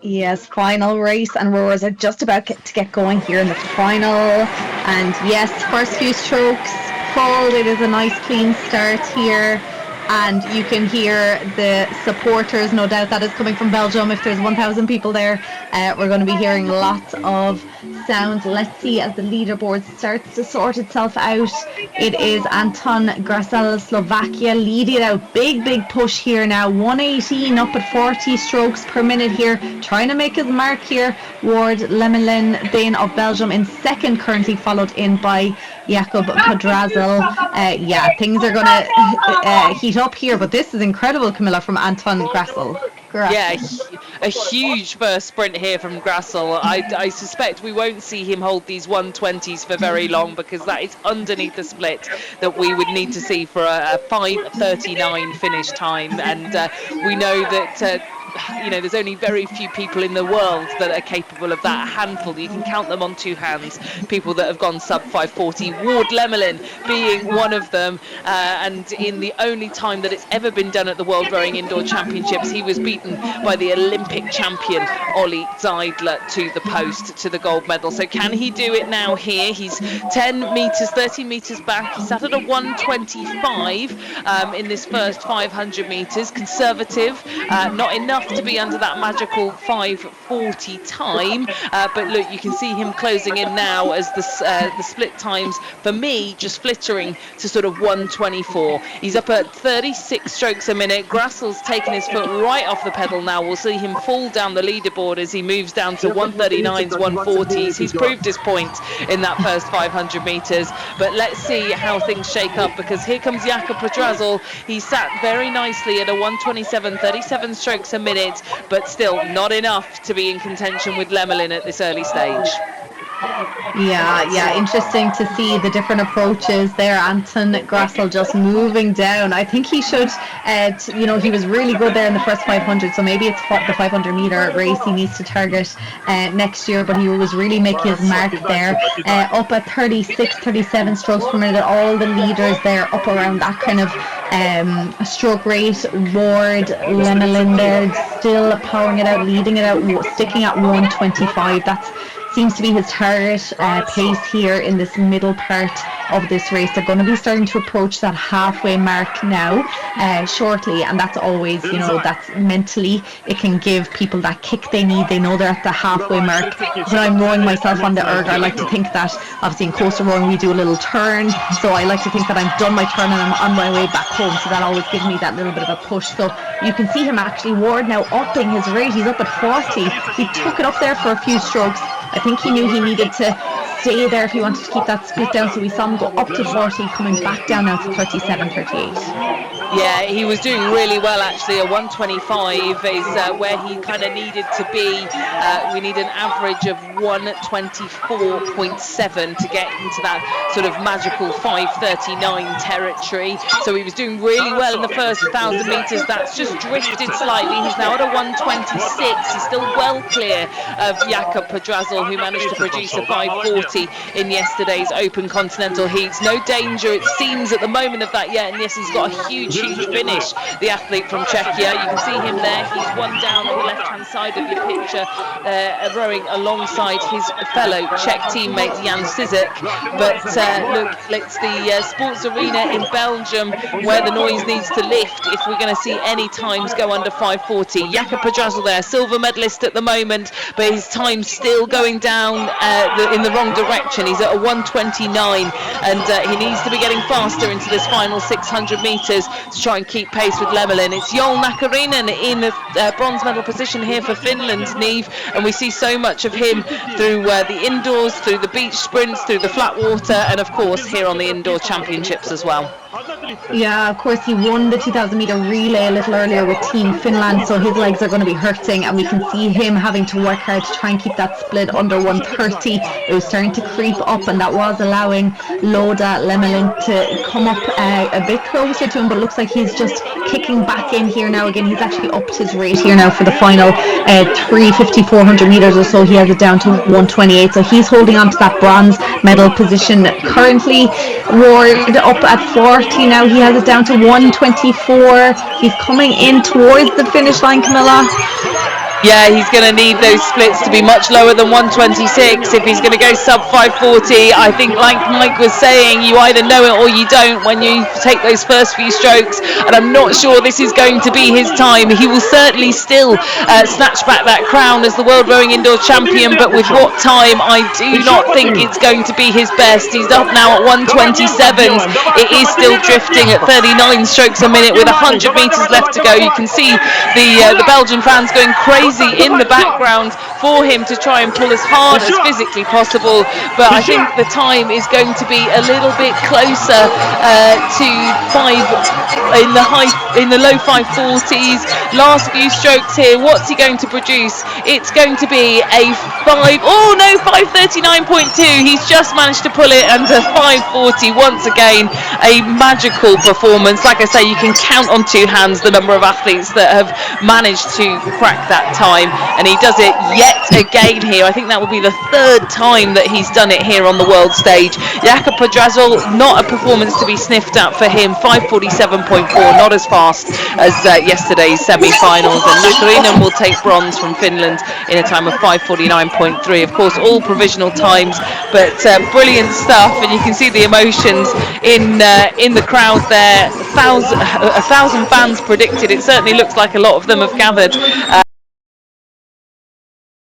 Yes, final race, and rowers are just about to get going here in the final. And yes, first few strokes pulled. It is a nice clean start here. And you can hear the supporters, no doubt that is coming from Belgium. If there's 1,000 people there, we're going to be hearing lots of sounds. Let's see as the leaderboard starts to sort itself out. It is Anton Grasel, Slovakia, leading out. Big push here now. 118 up at 40 strokes per minute here. Trying to make his mark here. Ward Lemelin Bain of Belgium in second, currently followed in by Jakob Podrazel. Yeah, things are going to heat up here, but this is incredible, Camilla, from Anton Grasel. Yeah, a huge first sprint here from Grassel. I suspect we won't see him hold these 120s for very long, because that is underneath the split that we would need to see for a 5:39 finish time. And we know that there's only very few people in the world that are capable of that. A handful, you can count them on two hands, people that have gone sub 5:40. Ward Lemelin being one of them, and in the only time that it's ever been done at the World Rowing Indoor Championships, he was beaten by the Olympic champion Ollie Zeidler to the post, to the gold medal. So can he do it now here? He's 13 metres back. He sat at a 125 in this first 500 metres. Conservative, not enough to be under that magical 5:40 time, but look, you can see him closing in now as the split times for me just flittering to sort of 124. He's up at 36 strokes a minute. Grassel's taken his foot right off the pedal now. We'll see him fall down the leaderboard as he moves down to 139s, 140s. He's proved his point in that first 500 metres, but let's see how things shake up, because here comes Jakob Podrazel. He sat very nicely at a 127, 37 strokes a minute, but still not enough to be in contention with Lemelin at this early stage. Yeah, interesting to see the different approaches there. Anton Grassel just moving down. I think he should, he was really good there in the first 500, so maybe it's the 500 metre race he needs to target next year, but he was really making his mark there. Up at 36, 37 strokes per minute, all the leaders there up around that kind of stroke rate. Ward, Lemelin there, still powering it out, leading it out, sticking at 125. That's seems to be his target pace here in this middle part of this race. They're going to be starting to approach that halfway mark now shortly, and that's always, that's mentally, it can give people that kick they need. They know they're at the halfway mark. When I'm rowing myself on the erg, I like to think that obviously in coastal rowing we do a little turn, so I like to think that I've done my turn and I'm on my way back home, so that always gives me that little bit of a push. So you can see him actually, Ward now upping his rate. He's up at 40. He took it up there for a few strokes. I think he knew he needed to stay there if he wanted to keep that split down, so we saw him go up to 40, coming back down now to 37, 38. Yeah, he was doing really well actually. A 125 is where he kind of needed to be. We need an average of 124.7 to get into that sort of magical 5:39 territory. So he was doing really well in the first 1,000 metres. That's just drifted slightly. He's now at a 126. He's still well clear of Jakob Podrazel, who managed to produce a 5:40 in yesterday's Open Continental Heats. No danger, it seems, at the moment of that yet. And yes, he's got a huge finish, the athlete from Czechia. You can see him there. He's one down on the left-hand side of your picture, rowing alongside his fellow Czech teammate Jan Sizek. But look, it's the sports arena in Belgium where the noise needs to lift if we're going to see any times go under 5:40. Jakob Podrazel there, silver medalist at the moment, but his time's still going down in the wrong direction. He's at a 129, and he needs to be getting faster into this final 600 metres to try and keep pace with Lemelin. It's Joel Nakarinen in a bronze medal position here for Finland, Neve, and we see so much of him through the indoors, through the beach sprints, through the flat water, and of course here on the indoor championships as well. Yeah, of course, he won the 2,000 metre relay a little earlier with Team Finland, so his legs are going to be hurting, and we can see him having to work hard to try and keep that split under 130. It was starting to creep up, and that was allowing Loda Lemelin to come up a bit closer to him, but it looks like he's just kicking back in here now again. He's actually upped his rate here now for the final 350, 400 metres or so. He has it down to 128, so he's holding on to that bronze medal position currently. Ward up at 40 now. He has it down to 124. He's coming in towards the finish line, Camilla. Yeah, he's going to need those splits to be much lower than 126 if he's going to go sub 540. I think, like Mike was saying, you either know it or you don't when you take those first few strokes. And I'm not sure this is going to be his time. He will certainly still snatch back that crown as the World Rowing Indoor Champion. But with what time, I do not think it's going to be his best. He's up now at 127s. It is still drifting at 39 strokes a minute with 100 metres left to go. You can see the Belgian fans going crazy in the background for him to try and pull as hard as physically possible. But I think the time is going to be a little bit closer to in the low 540s. Last few strokes here. What's he going to produce? It's going to be a 539.2. He's just managed to pull it under 540 once again. A magical performance. Like I say, you can count on two hands the number of athletes that have managed to crack that time, and he does it yet again here. I think that will be the third time that he's done it here on the world stage. Jakob Podrazel, not a performance to be sniffed at for him. 547.4, not as fast as yesterday's semi-finals, and Nakarinen will take bronze from Finland in a time of 549.3. Of course, all provisional times, but brilliant stuff, and you can see the emotions in the crowd there. A thousand fans predicted. It certainly looks like a lot of them have gathered